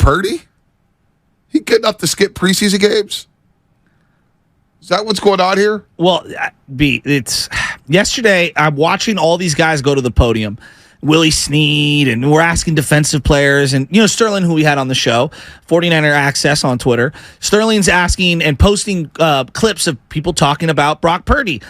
Purdy? He good enough to skip preseason games? Is that what's going on here? Well, it's yesterday. I'm watching all these guys go to the podium. Willie Snead, and we're asking defensive players, and Sterling, who we had on the show, 49er Access on Twitter. Sterling's asking and posting clips of people talking about Brock Purdy.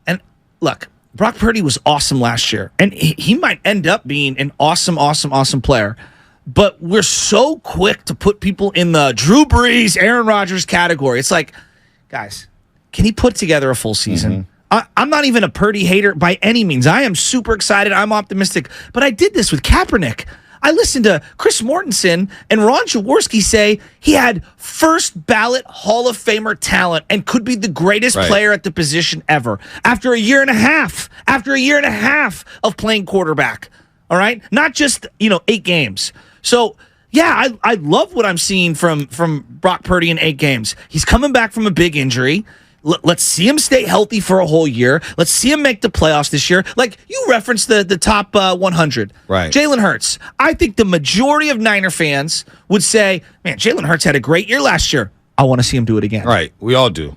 And look, Brock Purdy was awesome last year, and he might end up being an awesome player. But we're so quick to put people in the Drew Brees, Aaron Rodgers category. It's like, guys, can he put together a full season? I'm not even a Purdy hater by any means. I am super excited. I'm optimistic. But I did this with Kaepernick. I listened to Chris Mortensen and Ron Jaworski say he had first ballot Hall of Famer talent and could be the greatest player at the position ever after a year and a half of playing quarterback. All right? Not just, 8 games. So, yeah, I love what I'm seeing from Brock Purdy in 8 games. He's coming back from a big injury. Let's see him stay healthy for a whole year. Let's see him make the playoffs this year. Like, you referenced the top 100. Right. Jalen Hurts. I think the majority of Niner fans would say, man, Jalen Hurts had a great year last year. I want to see him do it again. Right. We all do.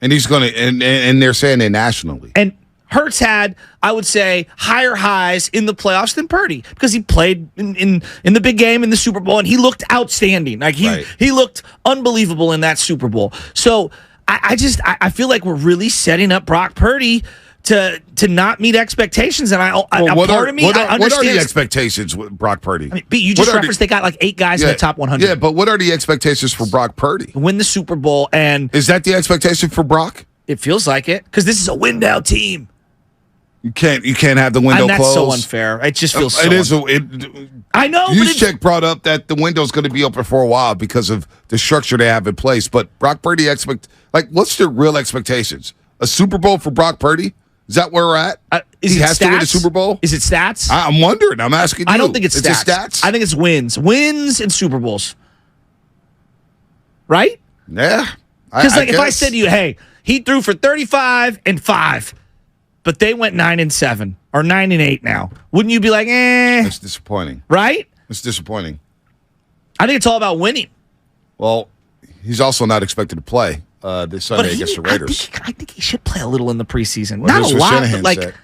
And he's going to, and they're saying it nationally. And Hurts had, I would say, higher highs in the playoffs than Purdy because he played in the big game in the Super Bowl, and he looked outstanding. Like, he looked unbelievable in that Super Bowl. So, I feel like we're really setting up Brock Purdy to not meet expectations, and what are the expectations with Brock Purdy? I mean, you just referenced they got like 8 guys in the top 100. Yeah, but what are the expectations for Brock Purdy? Win the Super Bowl, and is that the expectation for Brock? It feels like it because this is a win now team. You can't have the window that's closed. So unfair. It just feels so I know. Juszczyk brought up that the window's going to be open for a while because of the structure they have in place. But Brock Purdy what's the real expectations? A Super Bowl for Brock Purdy? Is that where we're at? He has to win a Super Bowl? Is it stats? I'm wondering. I'm asking you. I don't think it's stats. Is it stats? I think it's wins. Wins and Super Bowls. Right? Yeah. Because if I said to you, hey, he threw for 35 and 5. But they went 9-7 or 9-8 now. Wouldn't you be like, eh? That's disappointing. Right? It's disappointing. I think it's all about winning. Well, he's also not expected to play this Sunday against the Raiders. I think he should play a little in the preseason. Not a lot, but like,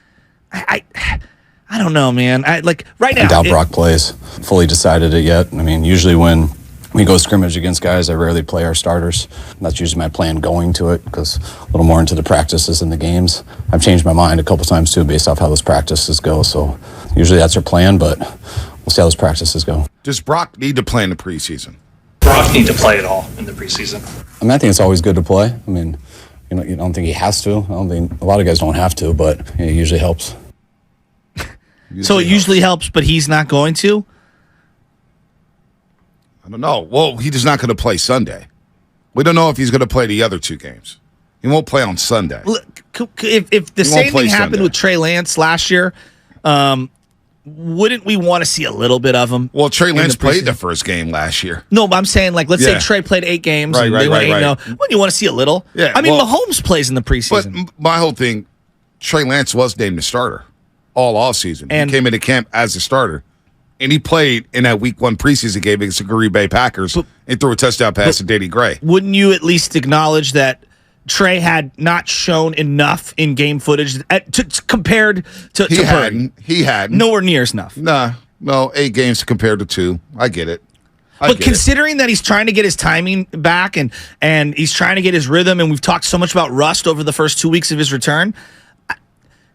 I don't know, man. Right now. I doubt Brock plays. Fully decided it yet. I mean, usually when we go scrimmage against guys, I rarely play our starters. That's usually my plan going to it because a little more into the practices and the games. I've changed my mind a couple times too based off how those practices go. So usually that's our plan, but we'll see how those practices go. Does Brock need to play in the preseason? Brock need to play at all in the preseason? I mean, I think it's always good to play. I mean, you don't think he has to. I don't think a lot of guys don't have to, but it usually helps. So it usually helps, but he's not going to? I don't know. Well, he's not going to play Sunday. We don't know if he's going to play the other 2 games. He won't play on Sunday. Look, if the same thing happened with Trey Lance last year, wouldn't we want to see a little bit of him? Well, Trey Lance played the first game last year. No, but I'm saying, let's say Trey played 8 games and they went 8-0. Wouldn't you want to see a little? Yeah, I mean, Mahomes plays in the preseason. But my whole thing, Trey Lance was named the starter all offseason. He came into camp as a starter. And he played in that week 1 preseason game against the Green Bay Packers and threw a touchdown pass to Danny Gray. Wouldn't you at least acknowledge that Trey had not shown enough in game footage compared to Purdy? He hadn't. Nowhere near enough. No, 8 games compared to 2. I get it. But considering that he's trying to get his timing back and he's trying to get his rhythm, and we've talked so much about rust over the first 2 weeks of his return,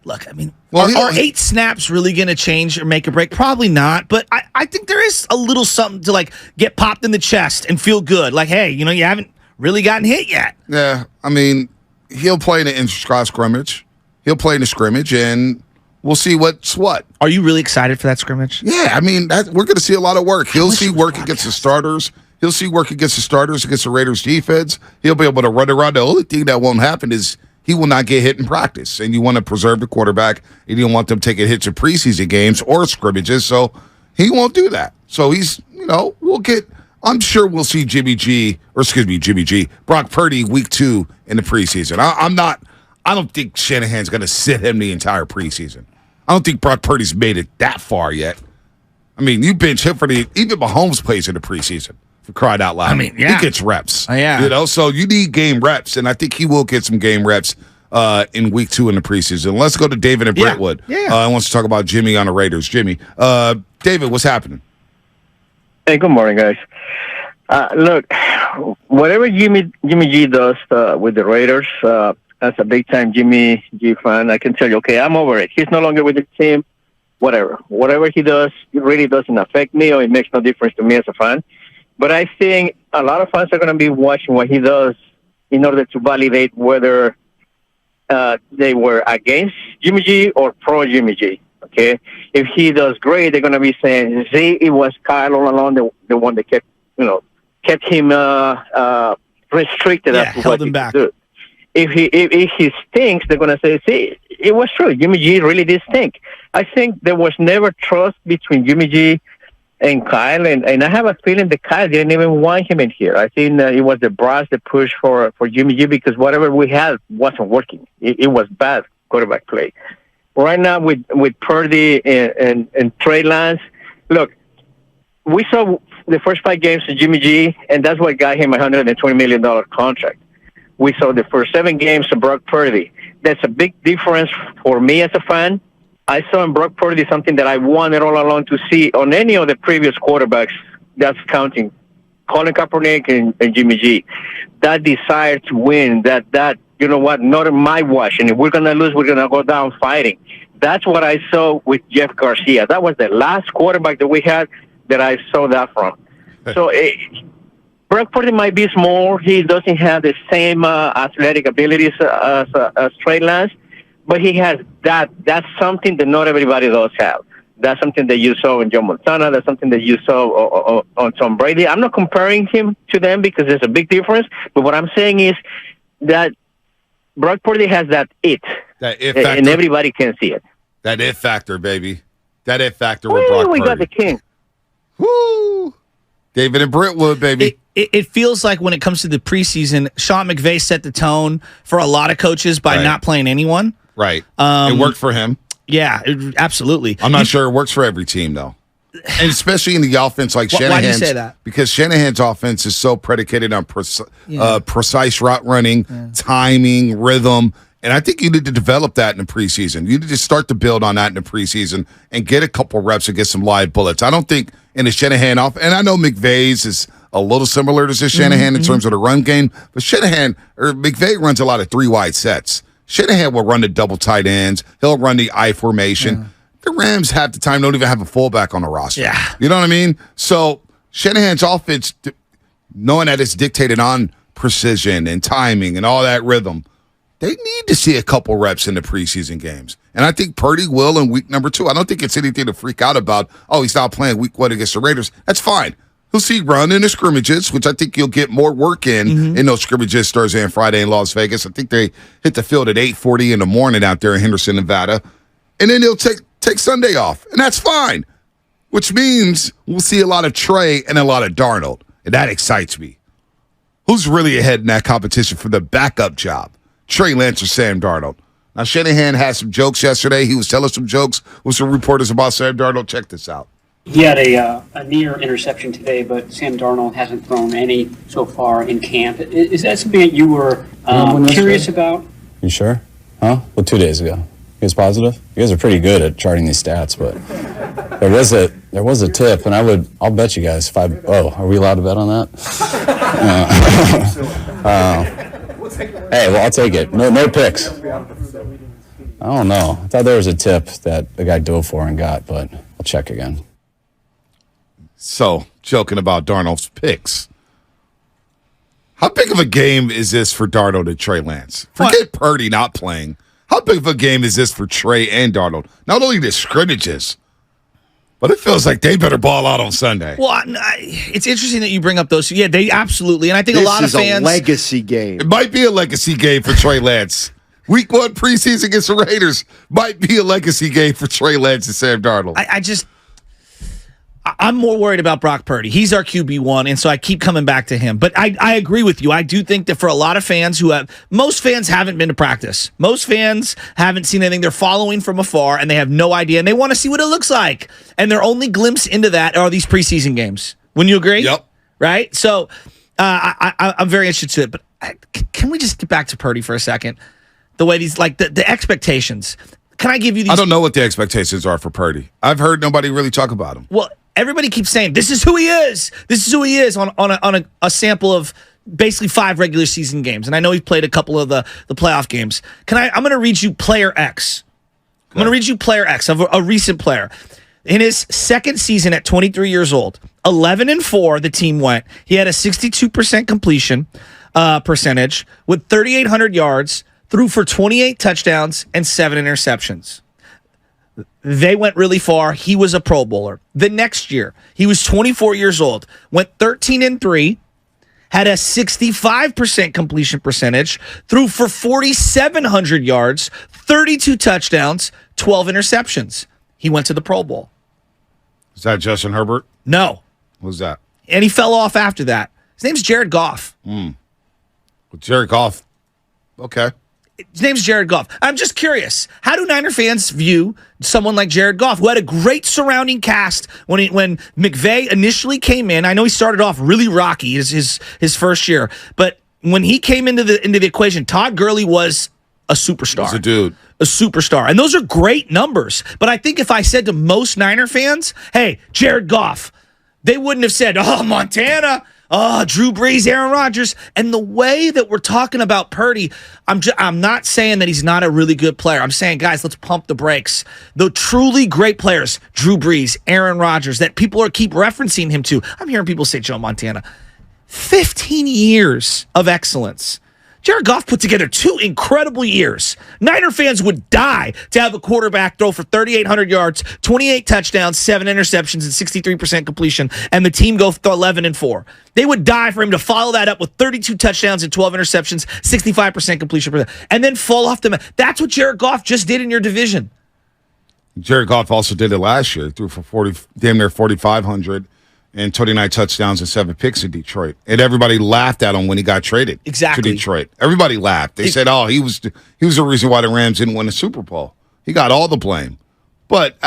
look, I mean, are 8 snaps really going to change or make a break? Probably not, but I think there is a little something to, get popped in the chest and feel good. Like, hey, you haven't really gotten hit yet. Yeah, I mean, he'll play in the inter-squad scrimmage. He'll play in the scrimmage, and we'll see what's what. Are you really excited for that scrimmage? Yeah, I mean, we're going to see a lot of work. He'll see work against the starters. He'll see work against the starters, against the Raiders' defense. He'll be able to run around. The only thing that won't happen is he will not get hit in practice, and you want to preserve the quarterback, and you don't want them taking hits in preseason games or scrimmages, so he won't do that. So I'm sure we'll see Jimmy G, Brock Purdy week 2 in the preseason. I don't think Shanahan's going to sit him the entire preseason. I don't think Brock Purdy's made it that far yet. I mean, you bench him even Mahomes plays in the preseason, for crying out loud. I mean, yeah. He gets reps. Yeah. You know, so you need game reps, and I think he will get some game reps in week 2 in the preseason. Let's go to David and Brentwood. I want to talk about Jimmy on the Raiders. Jimmy, David, what's happening? Hey, good morning, guys. Look, whatever Jimmy G does with the Raiders, as a big-time Jimmy G fan, I can tell you, okay, I'm over it. He's no longer with the team. Whatever he does, it really doesn't affect me, or it makes no difference to me as a fan. But I think a lot of fans are going to be watching what he does in order to validate whether they were against Jimmy G or pro Jimmy G. Okay, if he does great, they're going to be saying, "See, it was Kyle all along, the one that kept him restricted as to held what him he back." could do." If he stinks, they're going to say, "See, it was true. Jimmy G really did stink." I think there was never trust between Jimmy G and Kyle, and I have a feeling that Kyle didn't even want him in here. I think it was the brass that pushed for Jimmy G, because whatever we had wasn't working. It was bad quarterback play. Right now with Purdy and Trey Lance, look, we saw the first 5 games of Jimmy G, and that's what got him a $120 million contract. We saw the first 7 games of Brock Purdy. That's a big difference for me as a fan. I saw in Brock Purdy something that I wanted all along to see on any of the previous quarterbacks. That's counting Colin Kaepernick and Jimmy G. That desire to win, that you know what, not in my wash. And if we're going to lose, we're going to go down fighting. That's what I saw with Jeff Garcia. That was the last quarterback that we had that I saw that from. So Brock Purdy might be small. He doesn't have the same athletic abilities as Trey Lance, but he has that. That's something that not everybody does have. That's something that you saw in Joe Montana. That's something that you saw on Tom Brady. I'm not comparing him to them because there's a big difference. But what I'm saying is that Brock Purdy has that it factor, and everybody can see it. That it factor, baby. That it factor with Brock We Purdy. got the king. Woo! David and Brentwood, baby. It feels like when it comes to the preseason, Sean McVay set the tone for a lot of coaches by not playing anyone. Right. It worked for him. Yeah, absolutely. I'm not sure it works for every team, though. And especially in the offense like Shanahan's. Why do you say that? Because Shanahan's offense is so predicated on precise route running, timing, rhythm. And I think you need to develop that in the preseason. You need to start to build on that in the preseason and get a couple reps and get some live bullets. I don't think in the Shanahan offense, and I know McVay's is a little similar to Shanahan in terms of the run game, but McVay runs a lot of 3 wide sets. Shanahan will run the double tight ends. He'll run the I formation. Yeah. The Rams half the time don't even have a fullback on the roster. Yeah. You know what I mean? So Shanahan's offense, knowing that it's dictated on precision and timing and all that rhythm, they need to see a couple reps in the preseason games. And I think Purdy will in week number 2. I don't think it's anything to freak out about, he's not playing week 1 against the Raiders. That's fine. He'll see run in the scrimmages, which I think you'll get more work in those scrimmages Thursday and Friday in Las Vegas. I think they hit the field at 8:40 in the morning out there in Henderson, Nevada. And then he'll take Sunday off, and that's fine, which means we'll see a lot of Trey and a lot of Darnold, and that excites me. Who's really ahead in that competition for the backup job, Trey Lance or Sam Darnold? Now, Shanahan had some jokes yesterday. He was telling some jokes with some reporters about Sam Darnold. Check this out. He had a near interception today, but Sam Darnold hasn't thrown any so far in camp. Is that something that you were curious about? You sure? Huh? Well, 2 days ago. You guys positive? You guys are pretty good at charting these stats, but there was a tip, and I'll bet you guys $5. Oh, are we allowed to bet on that? Hey, well, I'll take it. No picks. I don't know. I thought there was a tip that the guy dove for and got, but I'll check again. So, joking about Darnold's picks. How big of a game is this for Darnold and Trey Lance? Forget Purdy not playing. How big of a game is this for Trey and Darnold? Not only the scrimmages, but it feels like they better ball out on Sunday. Well, it's interesting that you bring up those. Yeah, they absolutely. And I think a lot of fans. This is a legacy game. It might be a legacy game for Trey Lance. Week 1 preseason against the Raiders might be a legacy game for Trey Lance and Sam Darnold. I'm more worried about Brock Purdy. He's our QB1, and so I keep coming back to him. But I agree with you. I do think that for a lot of fans most fans haven't been to practice. Most fans haven't seen anything. They're following from afar, and they have no idea, and they want to see what it looks like. And their only glimpse into that are these preseason games. Wouldn't you agree? Yep. Right? So I'm very interested in it. But can we just get back to Purdy for a second? The way these, like, the expectations. Can I give you these? I don't know what the expectations are for Purdy. I've heard nobody really talk about him. Well, everybody keeps saying, this is who he is. This is who he is on a sample of basically 5 regular season games. And I know he's played a couple of the playoff games. I'm going to read you player X. I'm going to read you player X of a recent player. In his second season at 23 years old, 11-4, the team went. He had a 62% completion percentage with 3,800 yards, threw for 28 touchdowns and 7 interceptions. They went really far. He was a Pro Bowler. The next year, he was 24 years old, went 13-3, had a 65% completion percentage, threw for 4,700 yards, 32 touchdowns, 12 interceptions. He went to the Pro Bowl. Is that Justin Herbert? No. Who's that? And he fell off after that. His name's Jared Goff. Jared Goff. Okay. His name's Jared Goff. I'm just curious. How do Niner fans view someone like Jared Goff, who had a great surrounding cast when McVay initially came in? I know he started off really rocky his first year, but when he came into the equation, Todd Gurley was a superstar. He's a dude. A superstar. And those are great numbers. But I think if I said to most Niner fans, hey, Jared Goff, they wouldn't have said, oh, Montana, oh, Drew Brees, Aaron Rodgers. And the way that we're talking about Purdy, I'm not saying that he's not a really good player. I'm saying, guys, let's pump the brakes. The truly great players, Drew Brees, Aaron Rodgers, that people keep referencing him to. I'm hearing people say Joe Montana. 15 years of excellence. Jared Goff put together 2 incredible years. Niner fans would die to have a quarterback throw for 3,800 yards, 28 touchdowns, 7 interceptions, and 63% completion, and the team go 11-4. They would die for him to follow that up with 32 touchdowns and 12 interceptions, 65% completion, and then fall off the. That's what Jared Goff just did in your division. Jared Goff also did it last year. He threw for damn near 4,500. And 29 touchdowns and 7 picks in Detroit. And everybody laughed at him when he got traded to Detroit. Everybody laughed. They said, oh, he was the reason why the Rams didn't win the Super Bowl. He got all the blame. But